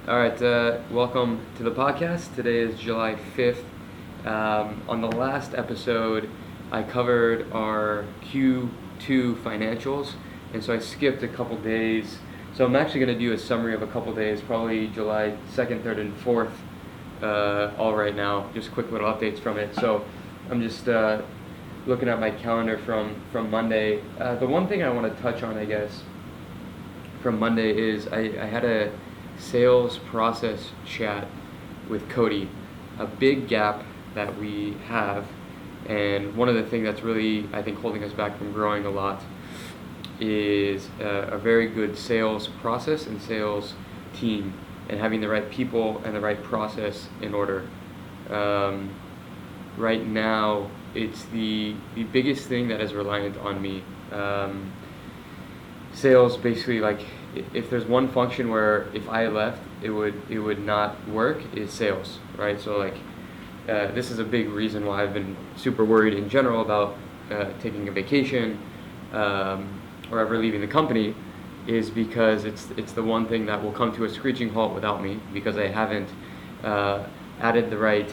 All right, welcome to the podcast. Today is July 5th. On the last episode, I covered our Q2 financials, and so I skipped a couple days. So I'm actually going to do a summary of a couple days, probably July 2nd, 3rd, and 4th, all right now. Just quick little updates from it. So I'm just looking at my calendar from Monday. The one thing I want to touch on, I guess, from Monday is I had a sales process chat with Cody, a big gap that we have, and one of the things that's really, I think, holding us back from growing a lot is a very good sales process and sales team, and having the right people and the right process in order. Right now, it's the biggest thing that is reliant on me. Sales basically, like, if there's one function where if I left it would not work, is sales, right? So like this is a big reason why I've been super worried in general about taking a vacation or ever leaving the company, is because it's the one thing that will come to a screeching halt without me, because I haven't added the right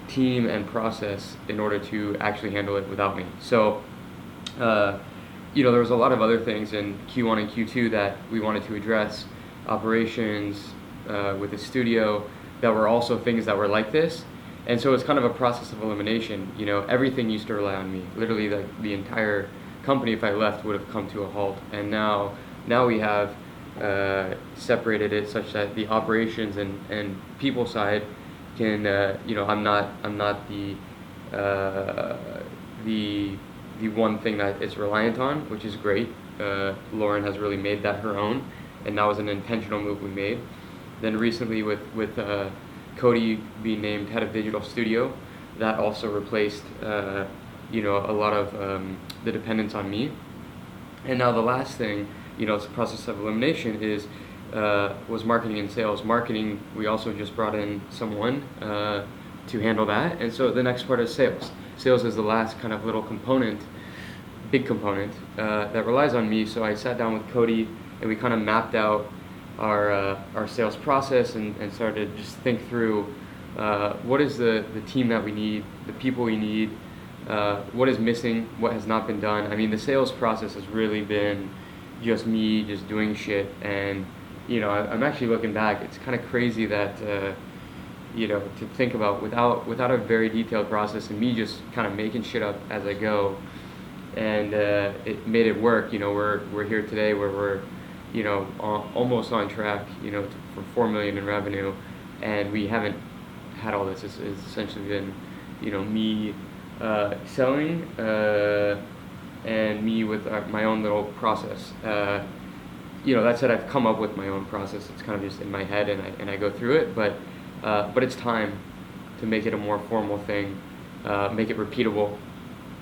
team and process in order to actually handle it without me. So there was a lot of other things in Q1 and Q2 that we wanted to address, operations with the studio, that were also things that were like this. And so it's kind of a process of elimination. Everything used to rely on me. Literally, the entire company, if I left, would have come to a halt. And now we have separated it such that the operations and people side can, I'm not the one thing that it's reliant on, which is great. Lauren has really made that her own, and that was an intentional move we made. Then recently with Cody being named head of digital studio, that also replaced a lot of the dependence on me. And now the last thing, it's a process of elimination, was marketing and sales. Marketing, we also just brought in someone to handle that, and so the next part is sales. Sales is the last kind of little big component that relies on me. So I sat down with Cody and we kind of mapped out our sales process and started to just think through what is the team that we need, the people we need, what is missing, what has not been done. I mean, the sales process has really been just me just doing shit, and I'm actually looking back, it's kind of crazy that to think about, without a very detailed process and me just kind of making shit up as I go, and it made it work. We're here today where we're almost on track for 4 million in revenue, and we haven't had all this. It's essentially been me selling and me with my own little process. That said, I've come up with my own process. It's kind of just in my head, and I go through it, but it's time to make it a more formal thing, make it repeatable,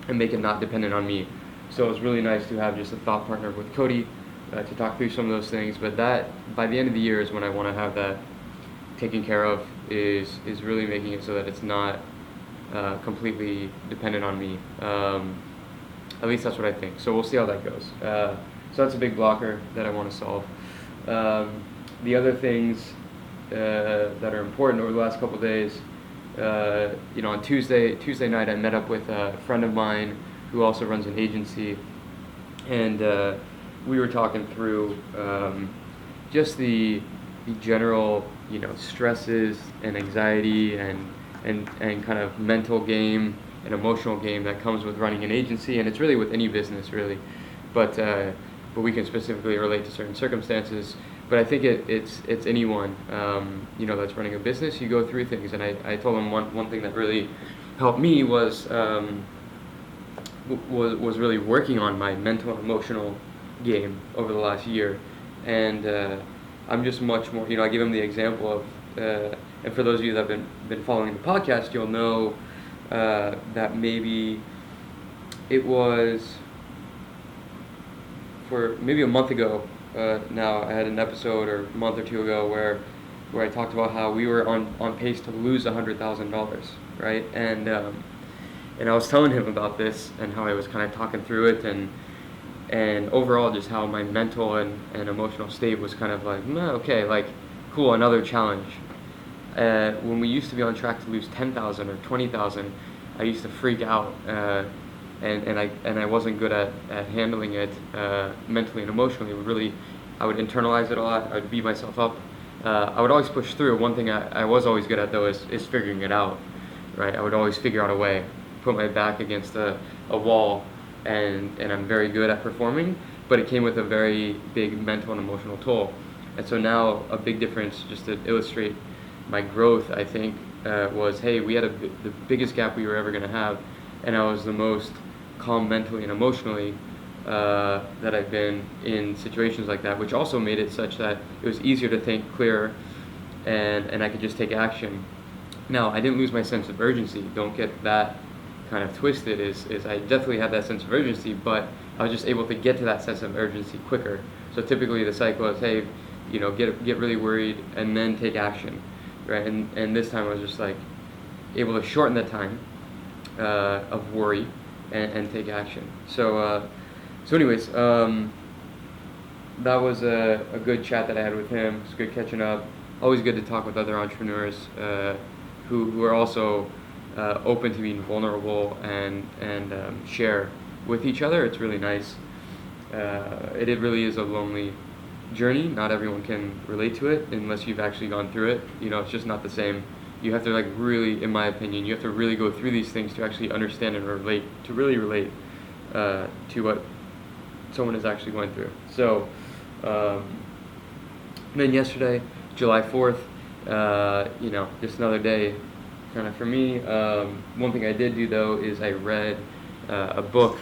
and make it not dependent on me. So it was really nice to have just a thought partner with Cody to talk through some of those things. But that, by the end of the year, is when I want to have that taken care of, is really making it so that it's not completely dependent on me. At least that's what I think. So we'll see how that goes. So that's a big blocker that I want to solve. The other things that are important over the last couple of days, on Tuesday night, I met up with a friend of mine who also runs an agency, and we were talking through just the general stresses and anxiety and kind of mental game and emotional game that comes with running an agency, and it's really with any business really, but we can specifically relate to certain circumstances. But I think it's anyone that's running a business. You go through things, and I told him one thing that really helped me was really working on my mental and emotional game over the last year, and I'm just much more. I give him the example of, and for those of you that have been following the podcast, you'll know that maybe it was for maybe a month ago. Now I had an episode, or a month or two ago, where I talked about how we were on pace to lose $100,000, right? And I was telling him about this and how I was kind of talking through it, and overall just how my mental and emotional state was kind of like, okay, like cool, another challenge. When we used to be on track to lose 10,000 or 20,000, I used to freak out, and I wasn't good at handling it mentally and emotionally. I would internalize it a lot. I would beat myself up. I would always push through. One thing I was always good at though is figuring it out, right? I would always figure out a way, put my back against a wall, and I'm very good at performing, but it came with a very big mental and emotional toll. And so now a big difference, just to illustrate my growth, I think, was, hey, we had the biggest gap we were ever going to have, and I was the most calm mentally and emotionally that I've been in situations like that, which also made it such that it was easier to think clearer, and I could just take action. Now, I didn't lose my sense of urgency. Don't get that kind of twisted. Is I definitely had that sense of urgency, but I was just able to get to that sense of urgency quicker. So typically the cycle is, hey, get really worried and then take action, right? And this time I was just like able to shorten the time of worry and take action. So anyways, that was a good chat that I had with him. It's good catching up. Always good to talk with other entrepreneurs who are also open to being vulnerable and share with each other. It's really nice. It really is a lonely journey. Not everyone can relate to it unless you've actually gone through it. It's just not the same. You have to really, in my opinion, you have to really go through these things to actually understand and relate to what someone is actually going through. So then yesterday, July 4th, just another day kind of for me. One thing I did do though is I read a book.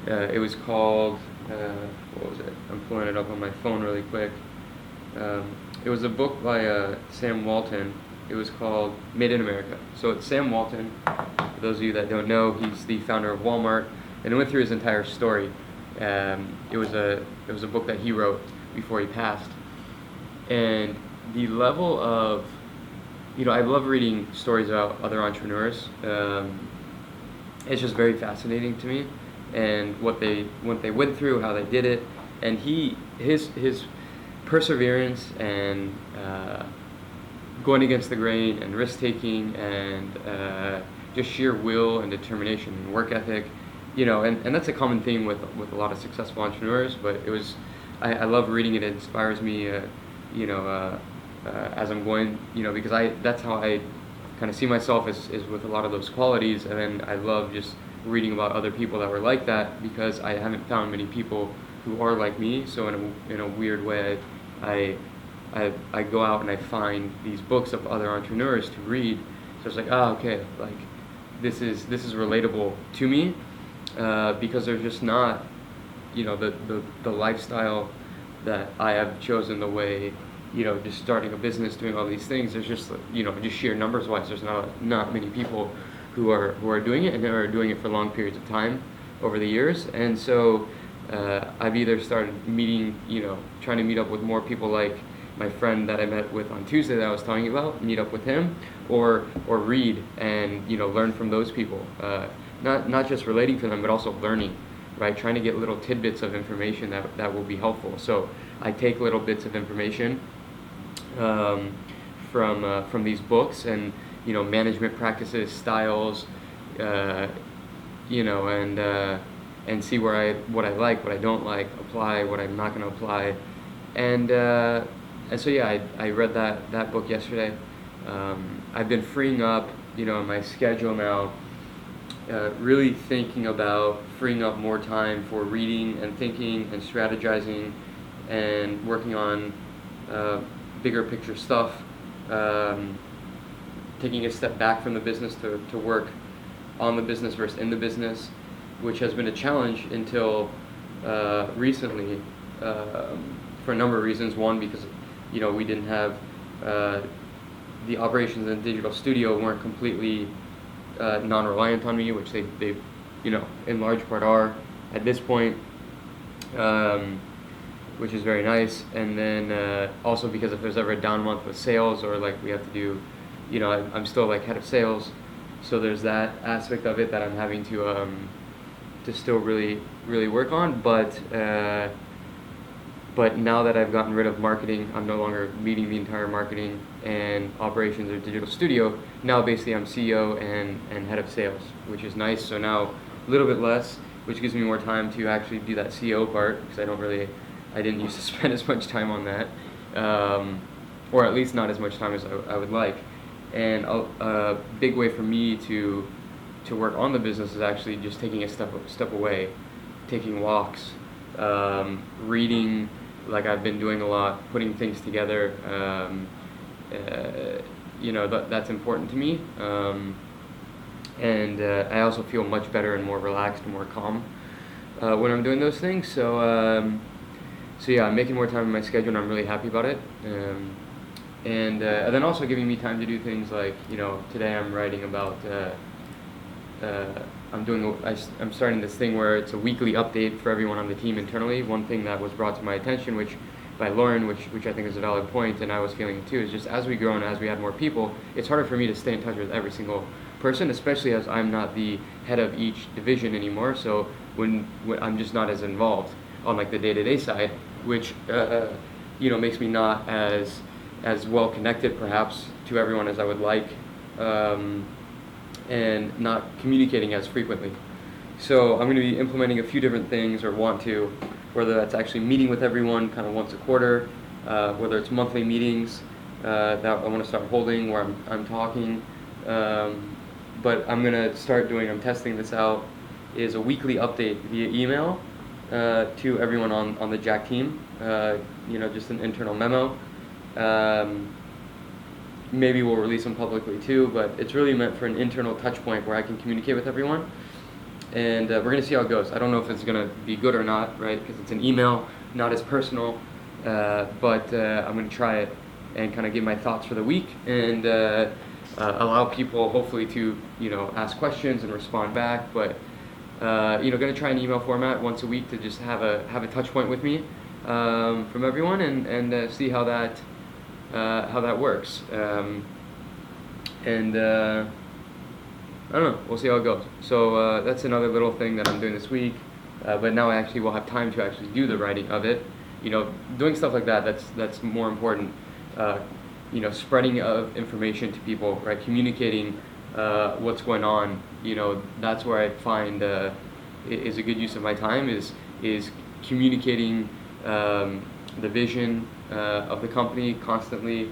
It was called, what was it? I'm pulling it up on my phone really quick. It was a book by Sam Walton. It was called Made in America. So it's Sam Walton. For those of you that don't know, he's the founder of Walmart, and it went through his entire story. It was a book that he wrote before he passed, and the level of, I love reading stories about other entrepreneurs. It's just very fascinating to me, and what they went through, how they did it, and his perseverance and going against the grain and risk taking and just sheer will and determination and work ethic, and that's a common theme with a lot of successful entrepreneurs. But I love reading it. It inspires me, as I'm going, because that's how I kind of see myself is with a lot of those qualities. And then I love just reading about other people that were like that, because I haven't found many people who are like me. So in a weird way, I go out and I find these books of other entrepreneurs to read. So it's like, okay, like this is relatable to me, because there's just not, the lifestyle that I have chosen, the way, just starting a business, doing all these things. There's just, just sheer numbers wise, there's not many people who are doing it, and who are doing it for long periods of time over the years. And so I've either started meeting, trying to meet up with more people like my friend that I met with on Tuesday that I was talking about, meet up with him, or read and learn from those people. Not just relating to them, but also learning, right? Trying to get little tidbits of information that will be helpful. So I take little bits of information from these books, and management practices, styles, and see what I like, what I don't like, apply what I'm not going to apply, and so yeah, I read that book yesterday. I've been freeing up, in my schedule now, really thinking about freeing up more time for reading and thinking and strategizing and working on bigger picture stuff, taking a step back from the business to work on the business versus in the business, which has been a challenge until recently, for a number of reasons. One, because we didn't have the operations in the digital studio weren't completely non-reliant on me, which they in large part are at this point, which is very nice. And then also because if there's ever a down month with sales, or like we have to do, I'm still like head of sales, so there's that aspect of it that I'm having to still really work on. But But now that I've gotten rid of marketing, I'm no longer leading the entire marketing and operations of Digital Studio. Now basically I'm CEO and head of sales, which is nice. So now a little bit less, which gives me more time to actually do that CEO part, because I didn't used to spend as much time on that, or at least not as much time as I would like. And a big way for me to work on the business is actually just taking a step away, taking walks, reading, like I've been doing a lot, putting things together. That's important to me. And I also feel much better and more relaxed and more calm when I'm doing those things. So yeah, I'm making more time in my schedule, and I'm really happy about it. And then also giving me time to do things like, today I'm writing about. I'm starting this thing where it's a weekly update for everyone on the team internally. One thing that was brought to my attention, by Lauren, which I think is a valid point, and I was feeling it too, is just as we grow and as we add more people, it's harder for me to stay in touch with every single person, especially as I'm not the head of each division anymore. So when I'm just not as involved on like the day-to-day side, which makes me not as well connected perhaps to everyone as I would like. And not communicating as frequently. So I'm going to be implementing a few different things, or want to, whether that's actually meeting with everyone kind of once a quarter, whether it's monthly meetings that I want to start holding where I'm talking. But I'm testing this out, is a weekly update via email to everyone on the Jack team, just an internal memo. Maybe we'll release them publicly too, but it's really meant for an internal touch point where I can communicate with everyone. And we're going to see how it goes. I don't know if it's going to be good or not, right? Because it's an email, not as personal. But I'm going to try it and kind of give my thoughts for the week, and allow people hopefully to, ask questions and respond back. But, going to try an email format once a week to just have a touch point with me from everyone, and see how that works. I don't know, we'll see how it goes. So that's another little thing that I'm doing this week, but now I actually will have time to actually do the writing of it. Doing stuff like that's more important. Spreading of information to people, right? Communicating what's going on. That's where I find is a good use of my time, is communicating the vision of the company constantly,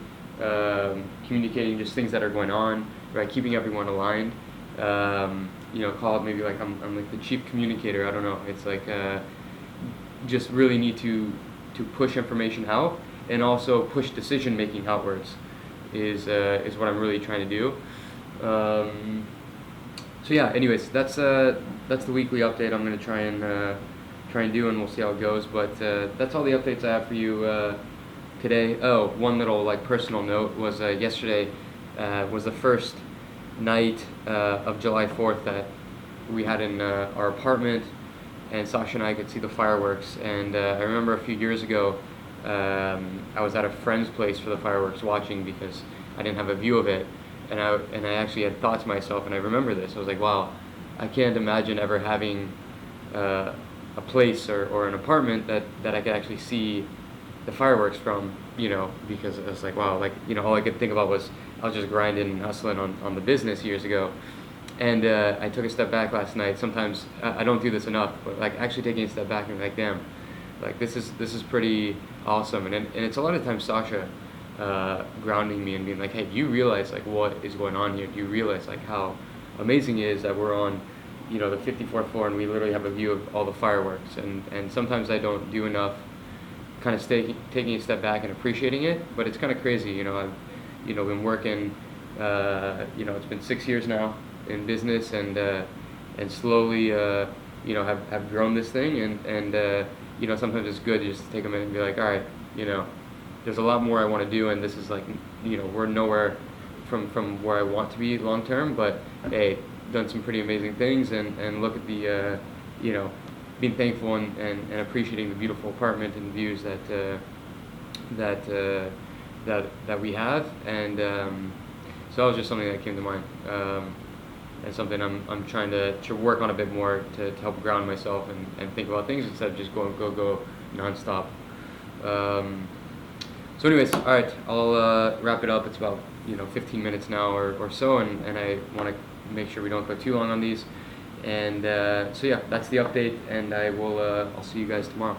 communicating just things that are going on, right? Keeping everyone aligned. Call it maybe like I'm like the chief communicator. I don't know. It's like just really need to push information out, and also push decision making outwards is what I'm really trying to do. So yeah. Anyways, that's the weekly update I'm gonna try and do, and we'll see how it goes. But that's all the updates I have for you today. Oh, one little personal note was yesterday was the first night of July 4th that we had in our apartment, and Sasha and I could see the fireworks. And I remember a few years ago, I was at a friend's place for the fireworks watching, because I didn't have a view of it, and I actually had thought to myself, and I remember this, I was like, wow, I can't imagine ever having a place or an apartment that I could actually see the fireworks from, because it was like, wow, all I could think about was I was just grinding and hustling on the business years ago. And I took a step back last night. Sometimes I don't do this enough, but actually taking a step back and like, damn, this is pretty awesome. And it's a lot of times Sasha grounding me and being like, hey, do you realize what is going on here? Do you realize how amazing it is that we're on the 54th floor and we literally have a view of all the fireworks? And sometimes I don't do enough kind of taking a step back and appreciating it, but it's kind of crazy. I've been working, it's been 6 years now in business, and slowly have grown this thing, and sometimes it's good to just take a minute and be like, all right, there's a lot more I want to do, and this is we're nowhere from where I want to be long term, but hey, done some pretty amazing things, and look at the being thankful and appreciating the beautiful apartment and the views that we have. And so that was just something that came to mind, and something I'm trying to work on a bit more to help ground myself and think about things instead of just go nonstop. So anyways, all right, I'll wrap it up. It's about 15 minutes now or so, and I want to make sure we don't go too long on these. And so yeah, that's the update, and I'll see you guys tomorrow.